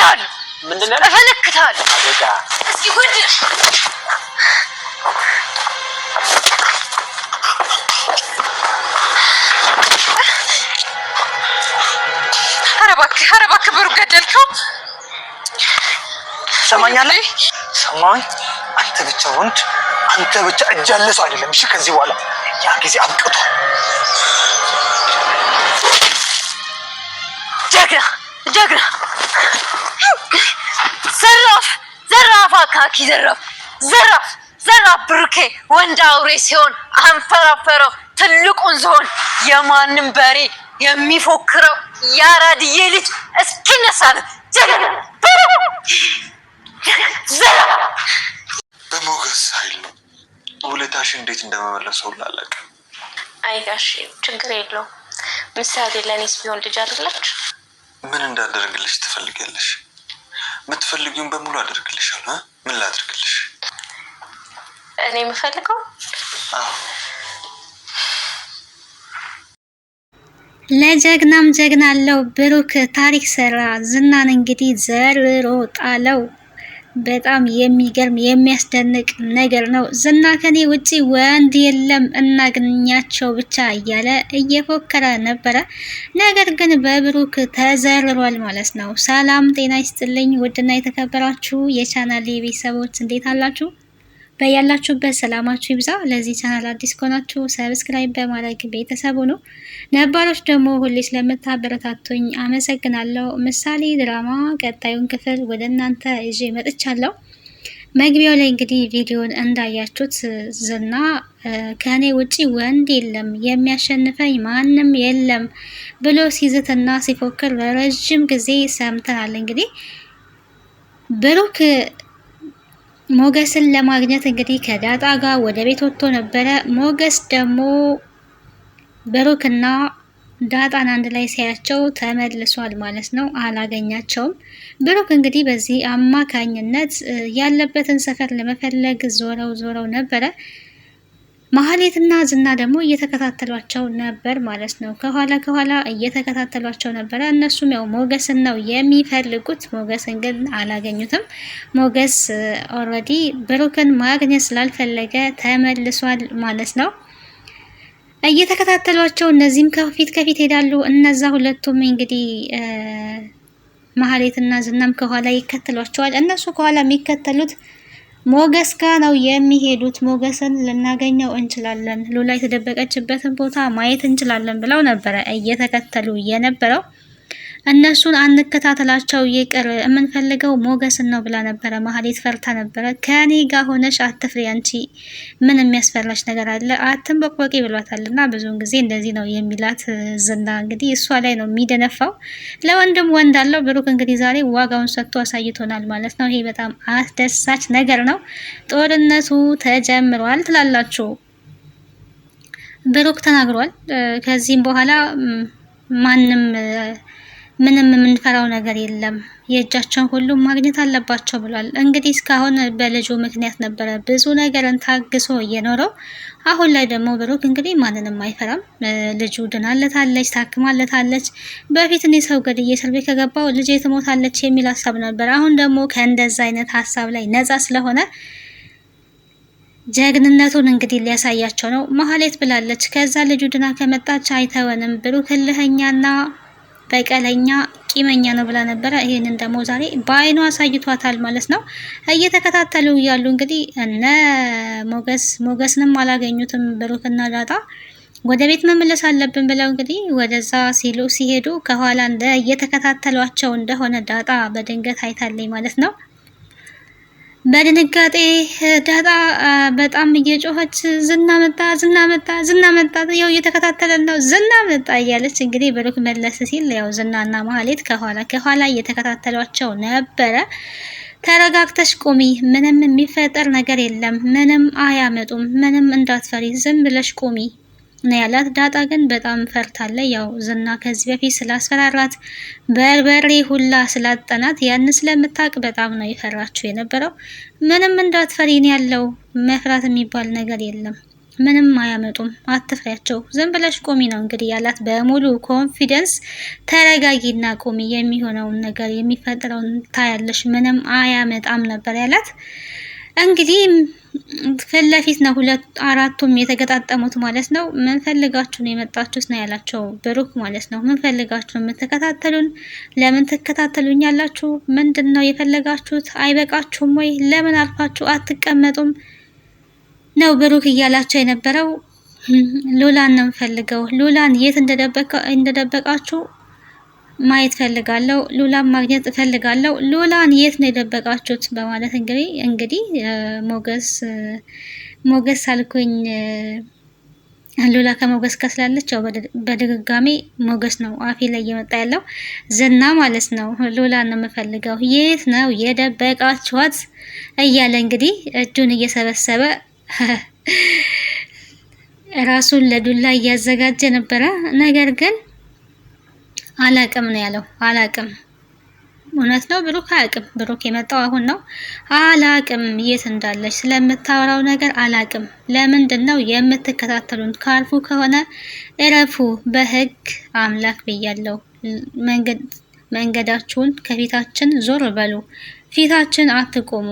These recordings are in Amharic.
እፈነክታለሁ። ምንድን ነው እፈነክታለሁ? እስኪ ወንድ ኧረ እባክህ ብሩክ ገደልከው። ሰማኛለህ? ሰማኝ። አንተ ብቻ ወንድ፣ አንተ ብቻ እጅ ያለ ሰው አይደለም። እሺ ከዚህ በኋላ ያ ጊዜ አብቅቷል። ጀግና ዘራፍ አካኪ ዘራፍ ብሩኬ ወንድ አውሬ ሲሆን አንፈራፈረው ትልቁን ዝሆን የማንም በሬ የሚፎክረው ያራድዬ ልጅ እስኪነሳ ነው። በሞገስ ኃይል ነው ውለታሽ እንዴት እንደመመለሰው ላለቅ። አይ ጋሼ ችግር የለውም። ምሳሌ ለኔስ ቢሆን ልጅ አይደለች። ምን እንዳደርግልሽ ትፈልጊያለሽ? የምትፈልጊውን በሙሉ አደርግልሻለሁ። ምን ላድርግልሽ? እኔ የምፈልገው ለጀግናም ጀግና አለው። ብሩክ ታሪክ ሰራ። ዝናን እንግዲህ ዘርሮ ጣለው። በጣም የሚገርም የሚያስደንቅ ነገር ነው። ዝና ከኔ ውጪ ወንድ የለም እናገኛቸው ብቻ እያለ እየፎከረ ነበረ። ነገር ግን በብሩክ ተዘርሯል ማለት ነው። ሰላም ጤና ይስጥልኝ ውድና የተከበራችሁ የቻናሌ ቤተሰቦች እንዴት አላችሁ? በያላችሁበት ሰላማችሁ ይብዛ። ለዚህ ቻናል አዲስ ከሆናችሁ ሰብስክራይብ በማድረግ ቤተሰቡ ነው። ነባሮች ደግሞ ሁሌ ስለምታበረታቱኝ አመሰግናለሁ። ምሳሌ ድራማ ቀጣዩን ክፍል ወደ እናንተ ይዤ መጥቻለሁ። መግቢያው ላይ እንግዲህ ቪዲዮን እንዳያችሁት ዝና ከኔ ውጪ ወንድ የለም የሚያሸንፈኝ ማንም የለም ብሎ ሲዝትና ሲፎክር ለረጅም ጊዜ ሰምተናል። እንግዲህ ብሩክ ሞገስን ለማግኘት እንግዲህ ከዳጣ ጋር ወደ ቤት ወጥቶ ነበረ። ሞገስ ደግሞ ብሩክና ዳጣን አንድ ላይ ሲያያቸው ተመልሷል ማለት ነው። አላገኛቸውም። ብሩክ እንግዲህ በዚህ አማካኝነት ያለበትን ሰፈር ለመፈለግ ዞረው ነበረ። ማህሌትና ዝና ደግሞ እየተከታተሏቸው ነበር ማለት ነው። ከኋላ እየተከታተሏቸው ነበረ። እነሱም ያው ሞገስን ነው የሚፈልጉት። ሞገስን ግን አላገኙትም። ሞገስ ኦልሬዲ ብሩክን ማግኘት ስላልፈለገ ተመልሷል ማለት ነው። እየተከታተሏቸው እነዚህም ከፊት ሄዳሉ። እነዛ ሁለቱም እንግዲህ ማህሌትና ዝናም ከኋላ ይከተሏቸዋል። እነሱ ከኋላ የሚከተሉት ሞገስ ጋር ነው የሚሄዱት። ሞገስን ልናገኘው እንችላለን፣ ሉላ የተደበቀችበትን ቦታ ማየት እንችላለን ብለው ነበረ እየተከተሉ የነበረው። እነሱን አንከታተላቸው ይቅር የምንፈልገው ሞገስን ነው ብላ ነበረ። ማህሌት ፈርታ ነበረ። ከኔ ጋር ሆነሽ አትፍሪ፣ አንቺ ምን የሚያስፈራሽ ነገር አለ? አትንበቅበቂ ብሏታልና ብዙውን ጊዜ እንደዚህ ነው የሚላት ዝና። እንግዲህ እሷ ላይ ነው የሚደነፋው። ለወንድም ወንድ አለው። ብሩክ እንግዲህ ዛሬ ዋጋውን ሰጥቶ አሳይቶናል ማለት ነው። ይሄ በጣም አስደሳች ነገር ነው። ጦርነቱ ተጀምሯል ትላላችሁ። ብሩክ ተናግሯል። ከዚህም በኋላ ምንም የምንፈራው ነገር የለም፣ የእጃቸውን ሁሉ ማግኘት አለባቸው ብሏል። እንግዲህ እስካሁን በልጁ ምክንያት ነበረ ብዙ ነገርን ታግሶ እየኖረው። አሁን ላይ ደግሞ ብሩክ እንግዲህ ማንንም አይፈራም። ልጁ ድናለታለች፣ ታክማለታለች። በፊት እኔ ሰው ገድዬ እስር ቤት ከገባው ልጄ ትሞታለች የሚል ሀሳብ ነበር። አሁን ደግሞ ከእንደዛ አይነት ሀሳብ ላይ ነፃ ስለሆነ ጀግንነቱን እንግዲህ ሊያሳያቸው ነው። ማህሌት ብላለች፣ ከዛ ልጁ ድና ከመጣች አይተወንም። ብሩክ እልህኛና በቀለኛ ቂመኛ ነው ብላ ነበረ። ይሄንን ደግሞ ዛሬ በአይኑ አሳይቷታል ማለት ነው። እየተከታተሉ እያሉ እንግዲህ እነ ሞገስንም አላገኙትም። ብሩክና ዳጣ ወደ ቤት መመለስ አለብን ብለው እንግዲህ ወደዛ ሲሄዱ ከኋላ እየተከታተሏቸው እንደሆነ ዳጣ በድንገት አይታለኝ ማለት ነው። በድንጋጤ ዳጣ በጣም እየጮኸች ዝና መጣ ያው እየተከታተለን ነው ዝና መጣ እያለች እንግዲህ ብሩክ መለስ ሲል ያው ዝናና ማህሌት ከኋላ እየተከታተሏቸው ነበረ። ተረጋግተሽ ቁሚ፣ ምንም የሚፈጠር ነገር የለም፣ ምንም አያመጡም፣ ምንም እንዳትፈሪ፣ ዝም ብለሽ ቁሚ ነው ያላት። ዳጣ ግን በጣም ፈርታለች። ያው ዝና ከዚህ በፊት ስላስፈራራት በርበሬ ሁላ ስላጠናት ያን ስለምታውቅ በጣም ነው የፈራችው የነበረው። ምንም እንዳትፈሪን ያለው መፍራት የሚባል ነገር የለም፣ ምንም አያመጡም፣ አትፍሪያቸው፣ ዝም ብለሽ ቁሚ ነው እንግዲህ ያላት በሙሉ ኮንፊደንስ። ተረጋጊና ቁሚ፣ የሚሆነውን ነገር የሚፈጠረውን ታያለሽ፣ ምንም አያመጣም ነበር ያላት። እንግዲህ ፊት ለፊት ነው አራቱም የተገጣጠሙት ማለት ነው። ምን ፈልጋችሁ ነው የመጣችሁት ነው ያላቸው ብሩክ ማለት ነው። ምን ፈልጋችሁ ነው የምትከታተሉን? ለምን ትከታተሉኛላችሁ? ምንድን ነው የፈለጋችሁት? አይበቃችሁም ወይ? ለምን አልፋችሁ አትቀመጡም ነው ብሩክ እያላቸው የነበረው። ሉላን ነው የምፈልገው። ሉላን የት እንደደበቃችሁ ማየት ፈልጋለሁ። ሉላን ማግኘት እፈልጋለሁ። ሉላን የት ነው የደበቃችሁት? በማለት እንግዲህ ሞገስ አልኩኝ። ሉላ ከሞገስ ጋር ስላለች ያው በድጋሚ ሞገስ ነው አፌ ላይ እየመጣ ያለው ዝና ማለት ነው። ሉላን ነው የምፈልገው፣ የት ነው የደበቃችኋት? እያለ እንግዲህ እጁን እየሰበሰበ ራሱን ለዱላ እያዘጋጀ ነበረ። ነገር ግን አላቅም ነው ያለው። አላቅም፣ እውነት ነው ብሩክ አያቅም። ብሩክ የመጣው አሁን ነው። አላቅም የት እንዳለች ስለምታወራው ነገር አላቅም። ለምንድን ነው የምትከታተሉን? ካልፉ ከሆነ እረፉ፣ በህግ አምላክ ብያለሁ። መንገዳችሁን ከፊታችን ዞር በሉ፣ ፊታችን አትቆሙ።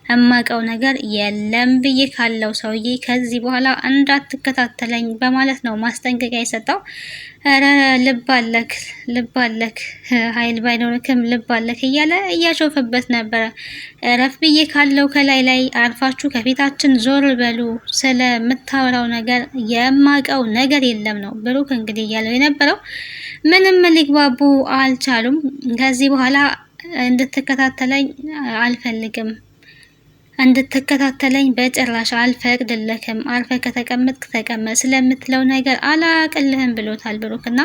እማቀው ነገር የለም ብዬ ካለው ሰውዬ ከዚህ በኋላ እንዳትከታተለኝ በማለት ነው ማስጠንቀቂያ የሰጠው። ኧረ ልብ አለክ ኃይል ባይኖርክም ልብ አለክ እያለ እያሾፈበት ነበረ። እረፍ ብዬ ካለው ከላይ ላይ አርፋችሁ ከፊታችን ዞር በሉ፣ ስለምታወራው ነገር የማቀው ነገር የለም ነው ብሩክ እንግዲህ እያለው የነበረው። ምንም ሊግባቡ አልቻሉም። ከዚህ በኋላ እንድትከታተለኝ አልፈልግም፣ እንድትከታተለኝ በጭራሽ አልፈቅድልክም፣ አርፈ ከተቀመጥክ ተቀመጥ፣ ስለምትለው ነገር አላቅልህም ብሎታል ብሩክና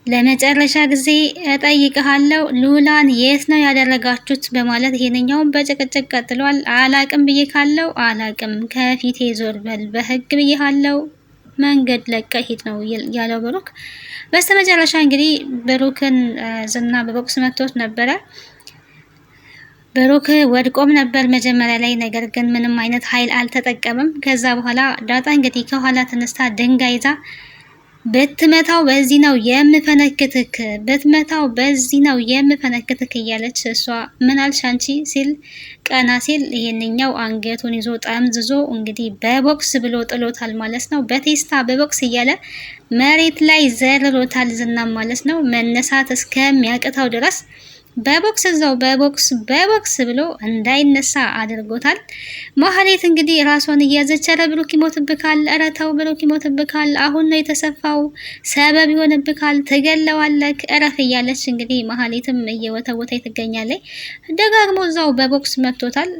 ለመጨረሻ ጊዜ እጠይቅሃለሁ ሉላን የት ነው ያደረጋችሁት? በማለት ይሄንኛውን በጭቅጭቅ ቀጥሏል። አላቅም ብዬ ካለው አላቅም፣ ከፊቴ ዞር በል፣ በህግ ብዬሃለው፣ መንገድ ለቀህ ሂድ ነው ያለው ብሩክ። በስተመጨረሻ እንግዲህ ብሩክን ዝና በቦክስ መቶት ነበረ። ብሩክ ወድቆም ነበር መጀመሪያ ላይ፣ ነገር ግን ምንም አይነት ኃይል አልተጠቀምም። ከዛ በኋላ ዳጣ እንግዲህ ከኋላ ተነስታ ድንጋይ ይዛ ብትመታው በዚህ ነው የምፈነክትክ፣ ብትመታው በዚህ ነው የምፈነክትክ እያለች እሷ ምን አልሽ አንቺ ሲል ቀና ሲል ይሄንኛው አንገቱን ይዞ ጠምዝዞ እንግዲህ በቦክስ ብሎ ጥሎታል ማለት ነው። በቴስታ በቦክስ እያለ መሬት ላይ ዘርሮታል ዝናም ማለት ነው። መነሳት እስከሚያቅተው ድረስ በቦክስ እዛው በቦክስ ብሎ እንዳይነሳ አድርጎታል። ማህሌት እንግዲህ ራሷን እያዘች ኧረ ብሩክ ይሞትብካል፣ ኧረ ተው ብሩክ ይሞትብካል፣ አሁን ነው የተሰፋው፣ ሰበብ ይሆንብካል፣ ትገለዋለክ፣ እረፍ እያለች እንግዲህ ማህሌትም እየወተወተች ትገኛለች። ደጋግሞ እዛው በቦክስ መቶታል።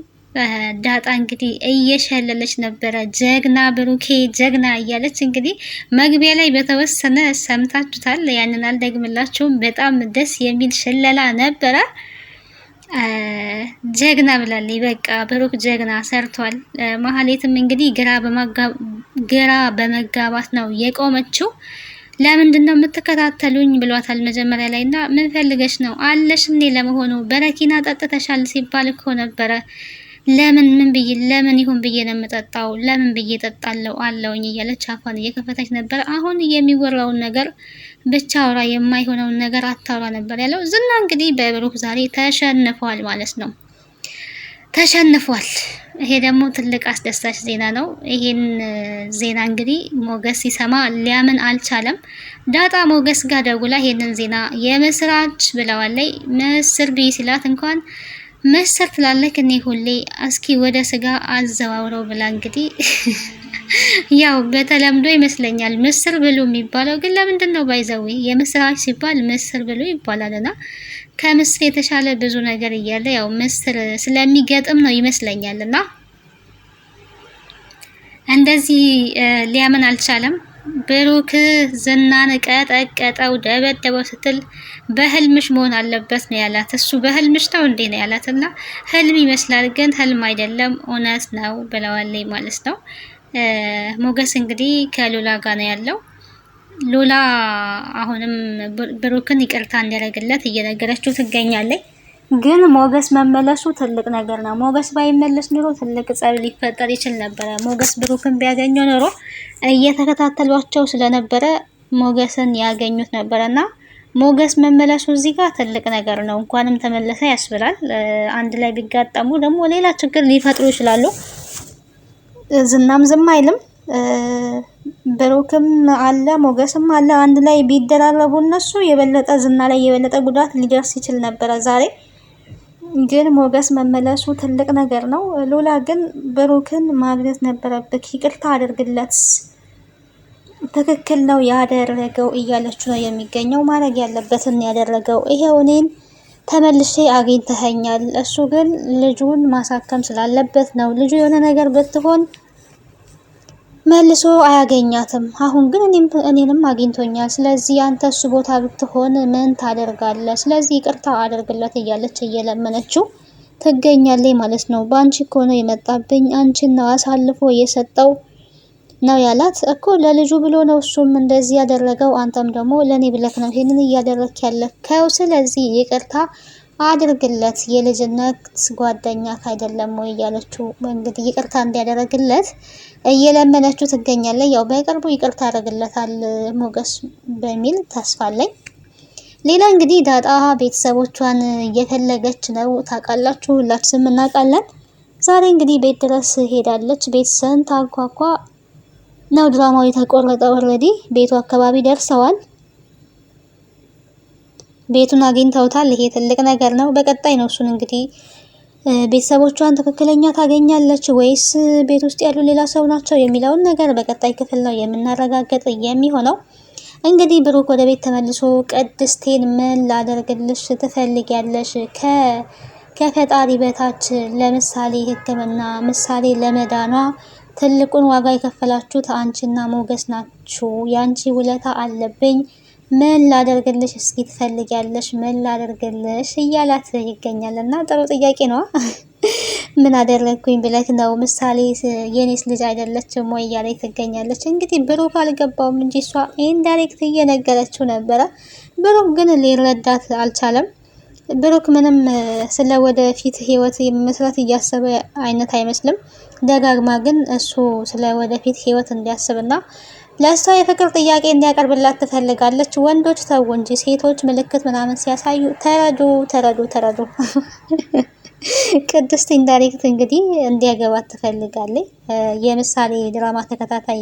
ዳጣ እንግዲህ እየሸለለች ነበረ። ጀግና ብሩኬ ጀግና እያለች እንግዲህ መግቢያ ላይ በተወሰነ ሰምታችሁታል። ያንን አልደግምላችሁም። በጣም ደስ የሚል ሽለላ ነበረ። ጀግና ብላለች። በቃ ብሩክ ጀግና ሰርቷል። ማህሌትም እንግዲህ ግራ በመጋባት ነው የቆመችው። ለምንድን ነው የምትከታተሉኝ ብሏታል መጀመሪያ ላይ እና ምን ፈልገሽ ነው አለሽ እኔ ለመሆኑ በረኪና ጠጥተሻል ሲባል እኮ ነበረ። ለምን ይሁን ብዬ ነው የምጠጣው፣ ለምን ብዬ ጠጣለው አለውኝ እያለች አፏን እየከፈተች ነበር። አሁን የሚወራውን ነገር ብቻ አውራ፣ የማይሆነውን ነገር አታውራ ነበር ያለው ዝና። እንግዲህ በብሩክ ዛሬ ተሸንፏል ማለት ነው፣ ተሸንፏል። ይሄ ደግሞ ትልቅ አስደሳች ዜና ነው። ይሄን ዜና እንግዲህ ሞገስ ሲሰማ ሊያምን አልቻለም። ዳጣ ሞገስ ጋር ደውላ ይሄንን ዜና የምስራች ብለዋለች። ምስር ብይ ሲላት እንኳን ምስር ትላለክ እኔ ሁሌ እስኪ ወደ ስጋ አዘዋውረው ብላ እንግዲህ ያው በተለምዶ ይመስለኛል ምስር ብሉ የሚባለው፣ ግን ለምንድን ነው ባይዘው የምስራች ሲባል ምስር ብሉ ይባላልና ከምስር የተሻለ ብዙ ነገር እያለ ያው ምስር ስለሚገጥም ነው ይመስለኛልና እንደዚህ ሊያምን አልቻለም። ብሩክ ዝናን ቀጠቀጠው፣ ደበደበው ስትል በህልምሽ መሆን አለበት ነው ያላት። እሱ በህልምሽ ነው እንዴ ነው ያላትና ህልም ይመስላል ግን ህልም አይደለም እውነት ነው ብለዋለች ማለት ነው። ሞገስ እንግዲህ ከሉላ ጋር ነው ያለው። ሉላ አሁንም ብሩክን ይቅርታ እንዲያደርግለት እየነገረችው ትገኛለች። ግን ሞገስ መመለሱ ትልቅ ነገር ነው። ሞገስ ባይመለስ ኑሮ ትልቅ ጸብ ሊፈጠር ይችል ነበረ። ሞገስ ብሩክን ቢያገኘው ኑሮ እየተከታተሏቸው ስለነበረ ሞገስን ያገኙት ነበረና ሞገስ መመለሱ እዚህ ጋር ትልቅ ነገር ነው። እንኳንም ተመለሰ ያስብላል። አንድ ላይ ቢጋጠሙ ደግሞ ሌላ ችግር ሊፈጥሩ ይችላሉ። ዝናም ዝም አይልም። ብሩክም አለ ሞገስም አለ። አንድ ላይ ቢደራረቡ እነሱ የበለጠ ዝና ላይ የበለጠ ጉዳት ሊደርስ ይችል ነበረ ዛሬ። ግን ሞገስ መመለሱ ትልቅ ነገር ነው። ሉላ ግን ብሩክን ማግኘት ነበረበት። ይቅርታ አድርግለት፣ ትክክል ነው ያደረገው እያለች ነው የሚገኘው። ማድረግ ያለበትን ያደረገው ይሄው እኔን ተመልሼ አግኝተኸኛል። እሱ ግን ልጁን ማሳከም ስላለበት ነው። ልጁ የሆነ ነገር ብትሆን መልሶ አያገኛትም። አሁን ግን እኔንም አግኝቶኛል። ስለዚህ አንተ እሱ ቦታ ብትሆን ምን ታደርጋለህ? ስለዚህ ይቅርታ አድርግለት እያለች እየለመነችው ትገኛለች ማለት ነው። በአንቺ እኮ ነው የመጣብኝ፣ አንቺን ነው አሳልፎ የሰጠው ነው ያላት እኮ ለልጁ ብሎ ነው እሱም እንደዚህ ያደረገው። አንተም ደግሞ ለኔ ብለክ ነው ይሄንን እያደረክ ያለከው። ስለዚህ ይቅርታ አድርግለት፣ የልጅነት ጓደኛ አይደለም ወይ እያለችው እንግዲህ ይቅርታ እንዲያደርግለት እየለመነችው ትገኛለች። ያው በቅርቡ ይቅርታ ያደርግለታል ሞገስ በሚል ተስፋ አለኝ። ሌላ እንግዲህ ዳጣ ቤተሰቦቿን እየፈለገች ነው። ታውቃላችሁ፣ ሁላችንም እናውቃለን። ዛሬ እንግዲህ ቤት ድረስ ሄዳለች። ቤት ስንታንኳኳ ነው ድራማው የተቆረጠው። ኦልሬዲ ቤቱ አካባቢ ደርሰዋል። ቤቱን አግኝተውታል። ይሄ ትልቅ ነገር ነው። በቀጣይ ነው እሱን እንግዲህ ቤተሰቦቿን ትክክለኛ ታገኛለች ወይስ ቤት ውስጥ ያሉ ሌላ ሰው ናቸው የሚለውን ነገር በቀጣይ ክፍል ነው የምናረጋግጥ የሚሆነው። እንግዲህ ብሩክ ወደ ቤት ተመልሶ ቅድስቴን ምን ላደርግልሽ ትፈልጊያለሽ? ከፈጣሪ በታች ለምሳሌ ሕክምና ምሳሌ ለመዳኗ ትልቁን ዋጋ የከፈላችሁት አንቺና ሞገስ ናችሁ። ያንቺ ውለታ አለብኝ። ምን ላደርግልሽ እስኪ ትፈልጊያለሽ? ምን ላደርግልሽ እያላት ይገኛል። እና ጥሩ ጥያቄ ነው። ምን አደረግኩኝ ብለክ ነው? ምሳሌ የኔስ ልጅ አይደለችም ወይ እያለች ትገኛለች። እንግዲህ ብሩክ አልገባውም እንጂ እሷ ኢንዳይሬክት እየነገረችው ነበረ። ብሩክ ግን ሊረዳት አልቻለም። ብሩክ ምንም ስለ ወደፊት ህይወት መስራት እያሰበ አይነት አይመስልም። ደጋግማ ግን እሱ ስለ ወደፊት ህይወት እንዲያስብና ለእሷ የፍቅር ጥያቄ እንዲያቀርብላት ትፈልጋለች። ወንዶች ተው እንጂ ሴቶች ምልክት ምናምን ሲያሳዩ ተረዱ። ቅድስት ኢንዳይሬክት እንግዲህ እንዲያገባት ትፈልጋለች። የምሳሌ ድራማ ተከታታይ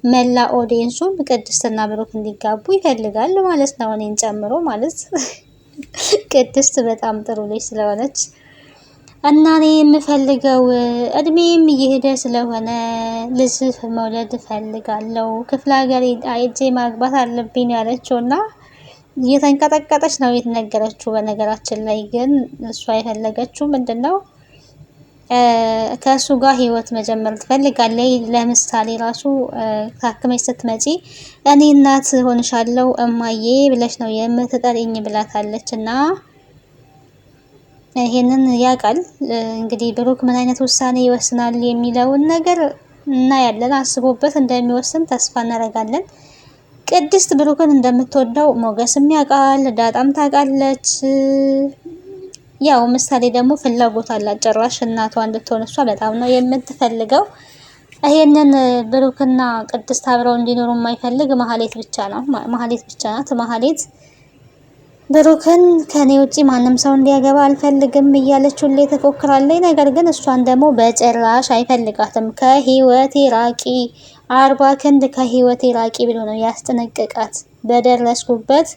መላ ኦዲየንሱም ቅድስትና ብሩክ እንዲጋቡ ይፈልጋል ማለት ነው፣ እኔን ጨምሮ ማለት ቅድስት በጣም ጥሩ ልጅ ስለሆነች እና እኔ የምፈልገው እድሜም እየሄደ ስለሆነ ልጅ መውለድ እፈልጋለሁ። ክፍለ ሀገር አይጄ ማግባት አለብኝ ያለችው እና እየተንቀጠቀጠች ነው የተነገረችው። በነገራችን ላይ ግን እሷ የፈለገችው ምንድነው ከእሱ ጋር ህይወት መጀመር ትፈልጋለች። ለምሳሌ ራሱ ታክመሽ ስትመጪ እኔ እናት ሆንሻለሁ እማዬ ብለሽ ነው የምትጠሪኝ ብላታለች እና ይሄንን ያውቃል። እንግዲህ ብሩክ ምን አይነት ውሳኔ ይወስናል የሚለውን ነገር እናያለን። አስቦበት እንደሚወስን ተስፋ እናደርጋለን። ቅድስት ብሩክን እንደምትወደው ሞገስም ያውቃል፣ ዳጣም ታውቃለች። ያው ምሳሌ ደግሞ ፍላጎት አላት ጭራሽ እናቷ እንድትሆን እሷ በጣም ነው የምትፈልገው። ይሄንን ብሩክና ቅድስት አብረው እንዲኖሩ የማይፈልግ ማህሌት ብቻ ነው። ማህሌት ብቻ ናት። ማህሌት ብሩክን ከኔ ውጪ ማንም ሰው እንዲያገባ አልፈልግም እያለች ሁሌ ትፎክራለች። ነገር ግን እሷን ደግሞ በጭራሽ አይፈልጋትም። ከህይወቴ ራቂ፣ 40 ክንድ ከህይወቴ ራቂ ብሎ ነው ያስጠነቀቃት። በደረስኩበት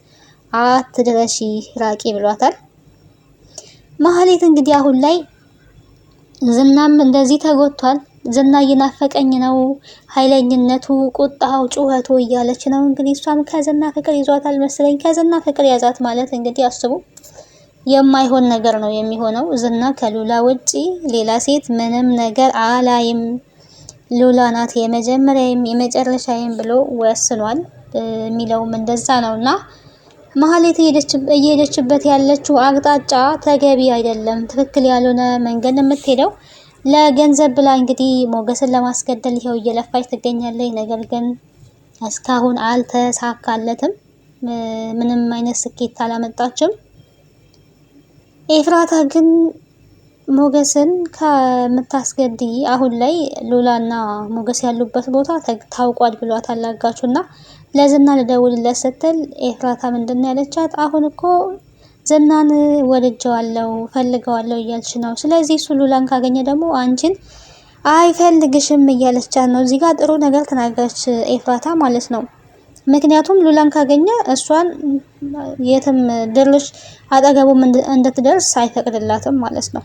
አትድረሺ ራቂ ብሏታል። ማህሌት እንግዲህ አሁን ላይ ዝናም እንደዚህ ተጎቷል። ዝና እየናፈቀኝ ነው፣ ኃይለኝነቱ፣ ቁጣው፣ ጩኸቱ እያለች ነው እንግዲህ እሷም ከዝና ፍቅር ይዟታል መሰለኝ። ከዝና ፍቅር ያዛት ማለት እንግዲህ አስቡ፣ የማይሆን ነገር ነው የሚሆነው። ዝና ከሉላ ውጪ ሌላ ሴት ምንም ነገር አላይም፣ ሉላ ናት የመጀመሪያም የመጨረሻዬም ብሎ ወስኗል። የሚለውም እንደዛ ነውና ማህሌት እየሄደችበት ያለችው አቅጣጫ ተገቢ አይደለም፣ ትክክል ያልሆነ መንገድ የምትሄደው ለገንዘብ ብላ እንግዲህ ሞገስን ለማስገደል ይኸው እየለፋች ትገኛለች። ነገር ግን እስካሁን አልተሳካለትም፣ ምንም አይነት ስኬት አላመጣችም። ኤፍራታ ግን ሞገስን ከምታስገድይ አሁን ላይ ሉላና ሞገስ ያሉበት ቦታ ታውቋል ብሏታል አጋቹና ለዝና ልደውልለት ስትል ኤፍራታ ምንድነው ያለቻት? አሁን እኮ ዝናን ወድጀዋለሁ ፈልገዋለሁ እያልች ነው። ስለዚህ እሱ ሉላን ካገኘ ደግሞ አንቺን አይፈልግሽም እያለቻት ነው። እዚህ ጋር ጥሩ ነገር ተናገረች ኤፍራታ ማለት ነው። ምክንያቱም ሉላን ካገኘ እሷን የትም ድርሽ አጠገቡም እንድትደርስ አይፈቅድላትም ማለት ነው።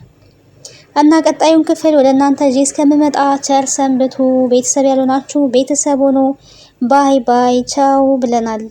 እና ቀጣዩን ክፍል ወደ እናንተ እዚህ እስከምመጣ ቸር ሰንብቱ። ቤተሰብ ያልሆናችሁ ቤተሰብ ሆኖ ባይ ባይ ቻው ብለናል።